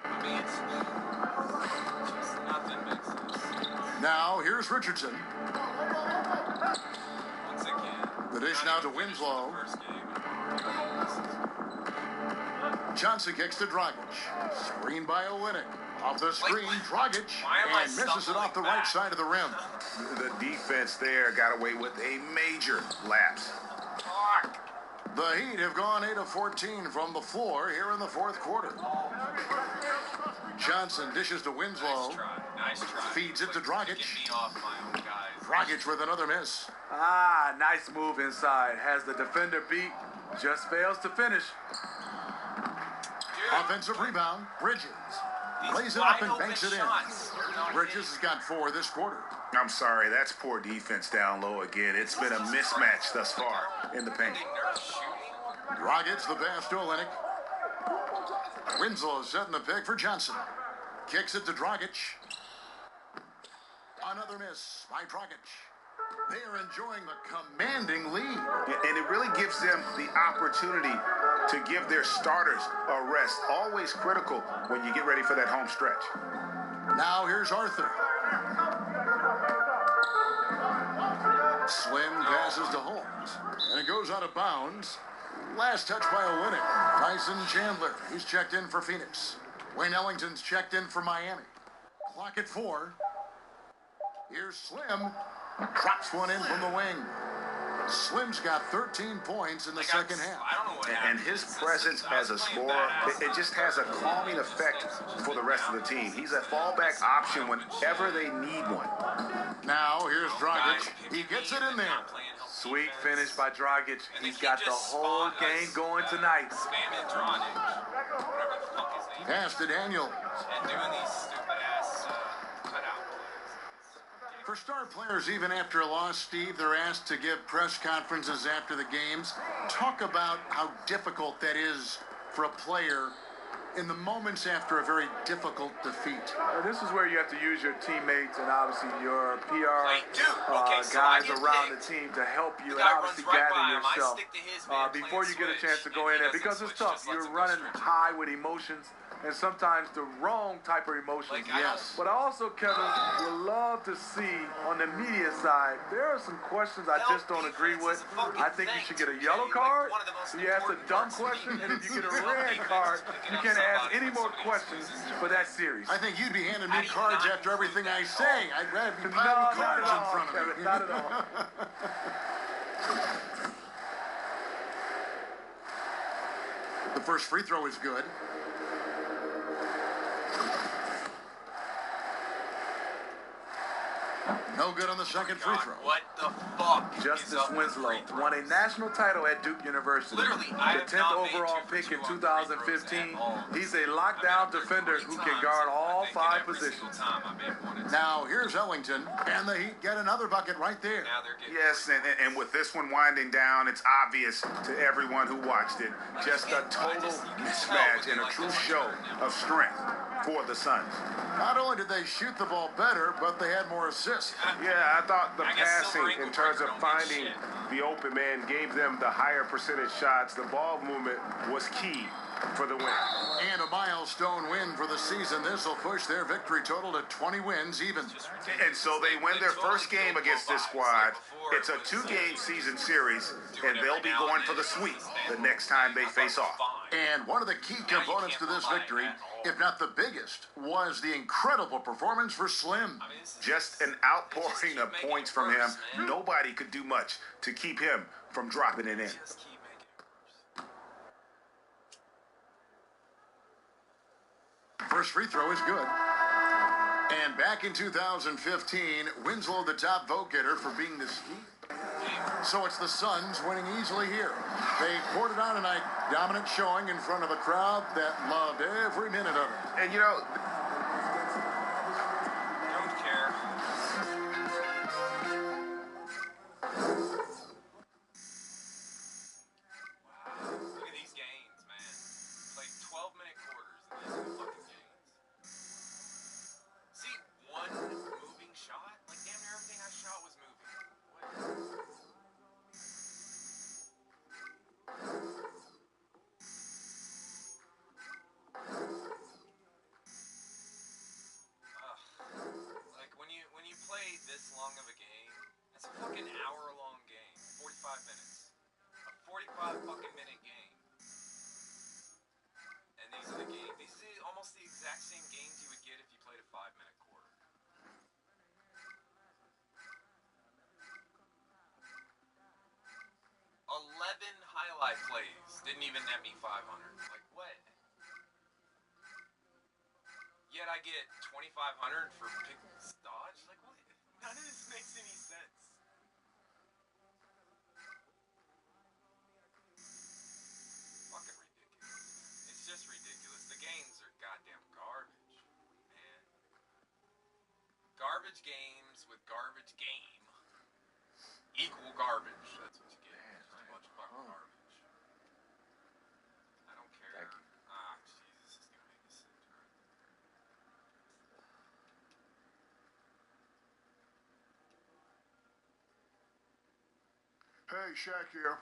Speaker 7: I mean, it's just nothing makes sense.
Speaker 4: Now, here's Richardson.
Speaker 7: Once again.
Speaker 4: The dish now to Winslow.
Speaker 7: First game.
Speaker 4: Johnson kicks to Dragic. Screen by Olynyk. Off the screen, Dragic.
Speaker 7: Why am I
Speaker 4: And misses it off the right side of the rim.
Speaker 5: The defense there got away with a major lapse.
Speaker 7: Fuck.
Speaker 4: The Heat have gone 8 of 14 from the floor here in the fourth quarter. Johnson dishes to Winslow.
Speaker 7: Nice try. Nice try.
Speaker 4: Feeds it to Dragic.
Speaker 7: Get me off my own guys.
Speaker 4: Dragic with another miss.
Speaker 3: Nice move inside. Has the defender beat, just fails to finish.
Speaker 7: Dude,
Speaker 4: Offensive rebound, Bridges.
Speaker 7: these
Speaker 4: Lays it up and
Speaker 7: wide
Speaker 4: banks it
Speaker 7: open
Speaker 4: in.
Speaker 7: shots are not
Speaker 4: Bridges has got 4 this quarter.
Speaker 5: I'm sorry, that's poor defense down low again. It's been a mismatch thus far in the paint.
Speaker 7: hitting. They nerf shooting.
Speaker 4: Dragic the pass to Olynyk. Winslow setting the pick for Johnson. Kicks it to Dragic. Another miss by Dragic. They are enjoying the commanding lead.
Speaker 5: And it really gives them the opportunity to give their starters a rest. Always critical when you get ready for that home stretch.
Speaker 4: Now here's Arthur. Slim passes to Holmes. And it goes out of bounds. Last touch by Olynyk. Tyson Chandler. He's checked in for Phoenix. Wayne Ellington's checked in for Miami. Clock at 4. Here's Slim. Drops one in from the wing. Slim's got 13 points in the second half.
Speaker 7: I don't know what
Speaker 8: And his presence as a scorer, it just has a calming effect for the rest of the team. He's a fallback option whenever they need one.
Speaker 4: Now, here's Dragic. He gets it in there.
Speaker 3: Sweet finish by Dragic. He's got the whole game going tonight.
Speaker 7: Spamming Dragic, whatever the fuck his name
Speaker 4: Pass to Daniel.
Speaker 7: and doing these stupid-ass cutout plays.
Speaker 4: For star players, even after a loss, Steve, they're asked to give press conferences after the games. Talk about how difficult that is for a player in the moments after a very difficult defeat.
Speaker 3: This is where you have to use your teammates and obviously your PR
Speaker 7: Like, dude, okay, so I
Speaker 3: guys
Speaker 7: get
Speaker 3: around
Speaker 7: picked.
Speaker 3: the team to help you
Speaker 7: The
Speaker 3: and
Speaker 7: guy
Speaker 3: obviously
Speaker 7: runs right
Speaker 3: gather
Speaker 7: by him. I
Speaker 3: yourself
Speaker 7: stick to his man,
Speaker 3: before you
Speaker 7: playing
Speaker 3: get a chance to
Speaker 7: switch,
Speaker 3: go
Speaker 7: and
Speaker 3: in there
Speaker 7: he
Speaker 3: because
Speaker 7: doesn't
Speaker 3: it's tough.
Speaker 7: switch, just
Speaker 3: You're
Speaker 7: lets him go
Speaker 3: running
Speaker 7: straight.
Speaker 3: high with emotions and sometimes the wrong type of emotions.
Speaker 7: Like, I
Speaker 4: Yes.
Speaker 3: But I also, Kevin, would love to see on the media side, there are some questions I just don't agree with. I think you should get a yellow card. You ask a dumb question, and if you get a red card, you can't ask any more questions for that series.
Speaker 4: I think you'd be handing me cards after everything I say. I'd rather be
Speaker 3: No,
Speaker 4: piling
Speaker 3: not
Speaker 4: cards
Speaker 3: at
Speaker 4: in
Speaker 3: all,
Speaker 4: front of
Speaker 3: Kevin,
Speaker 4: me.
Speaker 3: not at all.
Speaker 4: The first free throw is good. No good on the second free throw.
Speaker 7: What the fuck?
Speaker 3: Justice
Speaker 7: is up with
Speaker 3: Winslow
Speaker 7: free throws?
Speaker 3: won a national title at Duke University.
Speaker 7: Literally, I
Speaker 3: the
Speaker 7: have
Speaker 3: 10th
Speaker 7: not made
Speaker 3: overall
Speaker 7: 2 for
Speaker 3: pick
Speaker 7: 2
Speaker 3: in
Speaker 7: on free
Speaker 3: 2015.
Speaker 7: throws at all.
Speaker 3: He's a
Speaker 7: I mean,
Speaker 3: lockdown
Speaker 7: I've done
Speaker 3: defender
Speaker 7: 40
Speaker 3: who can
Speaker 7: times,
Speaker 3: guard
Speaker 7: I
Speaker 3: all
Speaker 7: think,
Speaker 3: 5
Speaker 7: every single
Speaker 3: positions.
Speaker 7: time I made one. It's
Speaker 4: Now, here's Ellington, and the Heat get another bucket right there.
Speaker 7: now they're getting
Speaker 8: Yes, and with this one winding down, it's obvious to everyone who watched it. Just a total mismatch and a true show of strength for the Suns.
Speaker 4: Not only did they shoot the ball better, but they had more assists.
Speaker 5: Yeah, I thought the
Speaker 7: I guess
Speaker 5: passing
Speaker 7: Silver
Speaker 5: in
Speaker 7: Ankle
Speaker 5: terms of
Speaker 7: Breaker don't
Speaker 5: finding
Speaker 7: mean
Speaker 5: the open man gave them the higher percentage shots. The ball movement was key for the win.
Speaker 4: And a milestone win for the season. This will push their victory total to 20 wins even.
Speaker 8: And so they win their first game against this squad. It's a 2-game season series, and they'll be going for the sweep the next time they face off.
Speaker 4: And one of the key components to this victory, if not the biggest, was the incredible performance for Slim.
Speaker 8: Just an outpouring of points from him. Nobody could do much to keep him from dropping it in.
Speaker 7: Just keep making it worse.
Speaker 4: First free throw is good. And back in 2015, Winslow the top vote getter for being the Heat. So it's the Suns winning easily here. They poured it on tonight, dominant showing in front of a crowd that loved every minute of it.
Speaker 5: And you know,
Speaker 7: Don't care. Look at these games, man. Played 12-minute quarters in these fucking games. See, one moving shot? Like, damn near everything I shot was moving. What? Like, when you play this long of a game, that's a fucking hour-long game. 45 minutes. A 45 fucking minute game. And these are the games. These are almost the exact same games you would get if you played a 5-minute quarter. 11 highlight plays didn't even net me 500. Like, what? Yet I get 2,500 for pick dodge? Like, what? None of this makes any sense. Fucking ridiculous. It's just ridiculous. The games are goddamn garbage, man. Garbage games with garbage game equal garbage. That's what you get. Just a bunch of fucking garbage. I don't care. Ah, Jesus, this is gonna make me sick.
Speaker 2: Hey, Shaq here.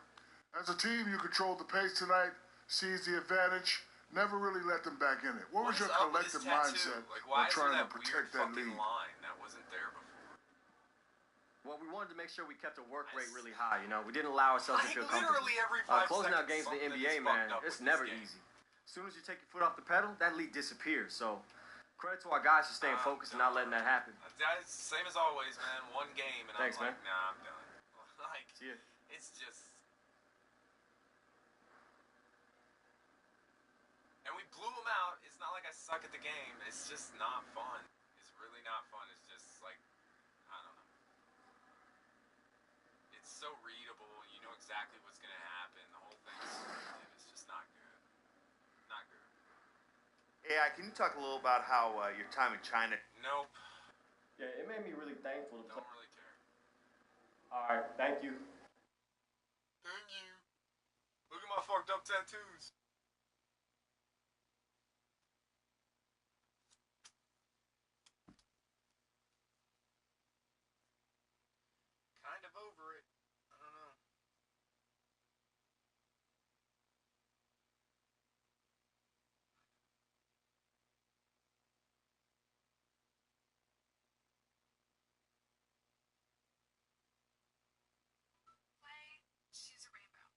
Speaker 2: As a team, you controlled the pace tonight, seized the advantage, never really let them back in it. What was your
Speaker 7: up with this
Speaker 2: collective
Speaker 7: tattoo?
Speaker 2: mindset
Speaker 7: Like, why
Speaker 2: on
Speaker 7: is
Speaker 2: trying
Speaker 7: there
Speaker 2: to
Speaker 7: that
Speaker 2: protect
Speaker 7: weird
Speaker 2: that
Speaker 7: fucking
Speaker 2: lead?
Speaker 7: line that wasn't there before?
Speaker 11: Well, we wanted to make sure we kept the work rate really high. You know, we didn't allow ourselves to
Speaker 7: Like,
Speaker 11: feel comfortable.
Speaker 7: literally every 5
Speaker 11: Closing out
Speaker 7: seconds,
Speaker 11: games in the
Speaker 7: something
Speaker 11: NBA,
Speaker 7: is
Speaker 11: man,
Speaker 7: fucked up
Speaker 11: it's
Speaker 7: with
Speaker 11: never
Speaker 7: this game.
Speaker 11: easy. As soon as you take your foot off the pedal, that lead disappears. So credit to our guys for staying focused and not letting that happen.
Speaker 7: That's same as always, man. One game, and
Speaker 11: Thanks,
Speaker 7: I'm like,
Speaker 11: man.
Speaker 7: nah, I'm done. Like,
Speaker 11: See ya.
Speaker 7: it's just. And we blew them out. It's not like I suck at the game. It's just not fun. It's really not fun. It's just like, I don't know. It's so readable. You know exactly what's going to happen. The whole thing's it's just not good. Not good.
Speaker 12: AI, can you talk a little about how your time in China?
Speaker 7: Nope.
Speaker 11: Yeah, it made me really thankful to play.
Speaker 7: Don't really care.
Speaker 11: All right, thank you.
Speaker 7: Thank you. Look at my fucked up tattoos. Kind of over it. I don't know.
Speaker 13: She's a rainbow.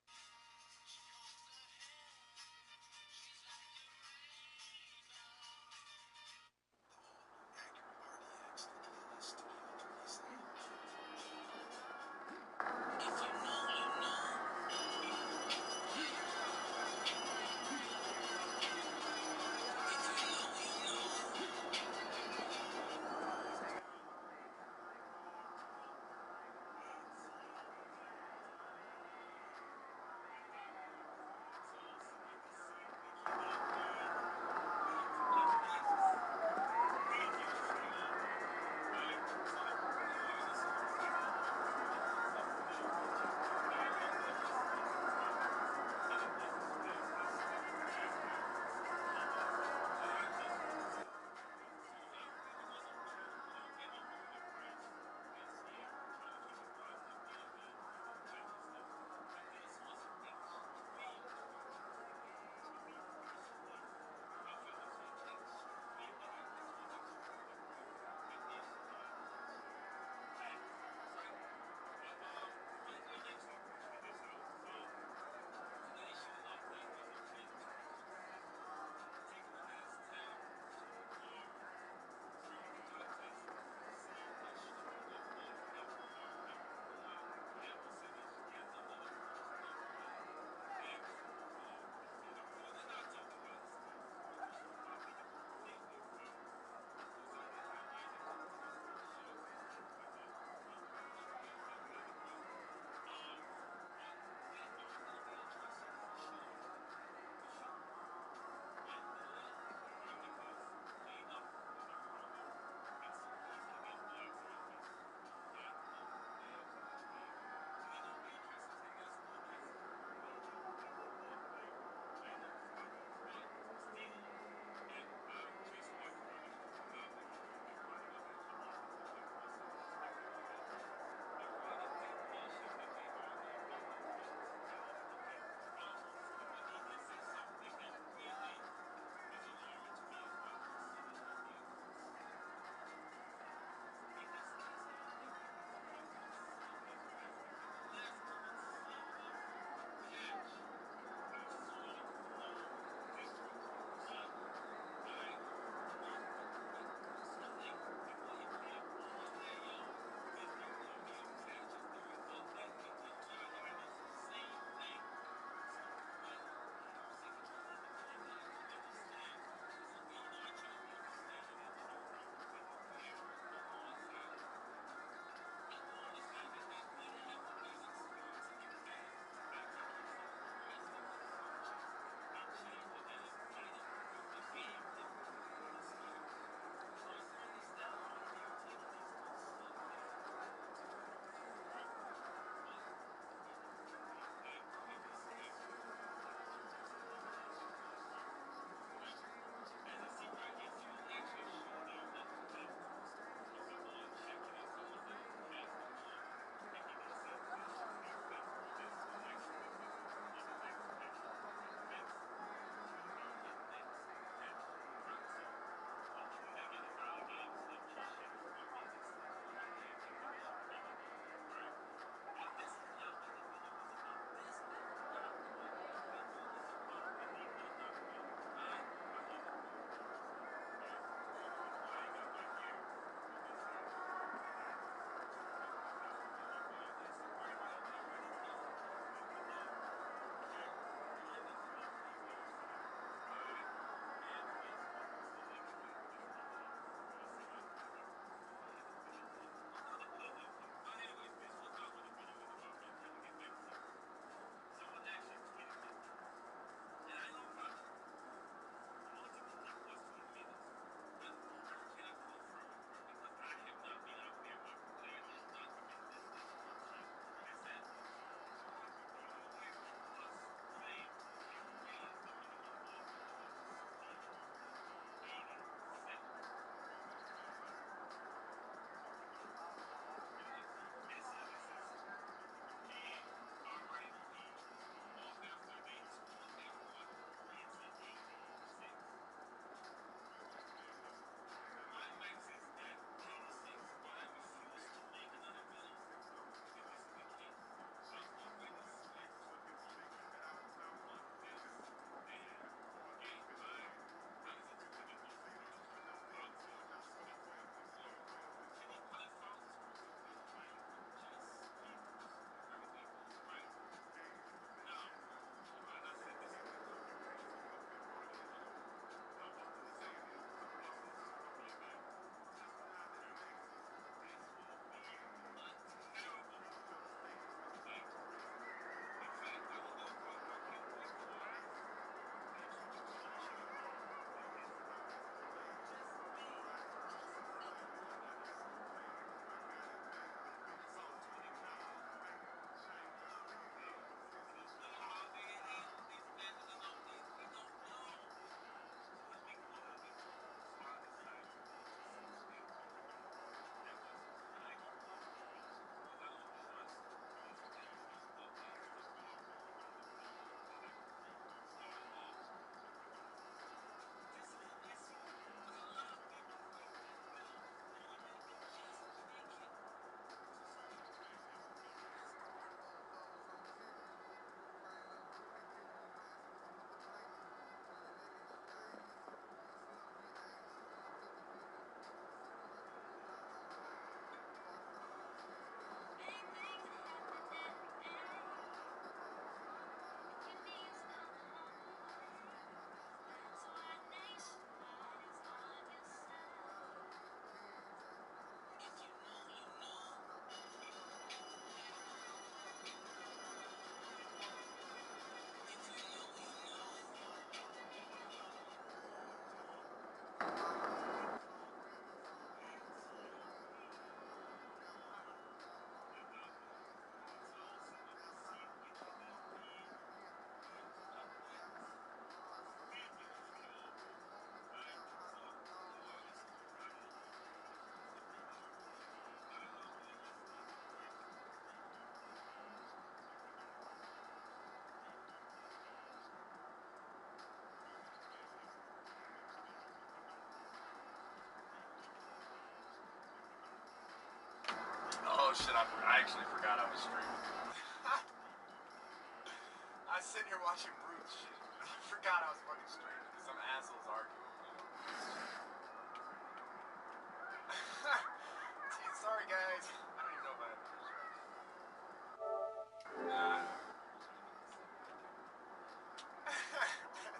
Speaker 7: Oh shit, I actually forgot I was streaming. I was sitting here watching Brute shit. I forgot I was fucking streaming because some assholes arguing. Gee, sorry guys. I don't even know if I have the Nah. I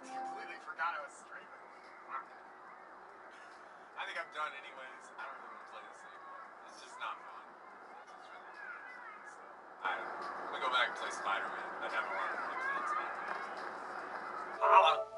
Speaker 7: completely forgot I was streaming. I think I'm done anyways. I don't really want to play this anymore. It's just not fun. It's just really not fun. So, I'm gonna go back and play Spider-Man. I haven't wanted to play Spider-Man. Holla.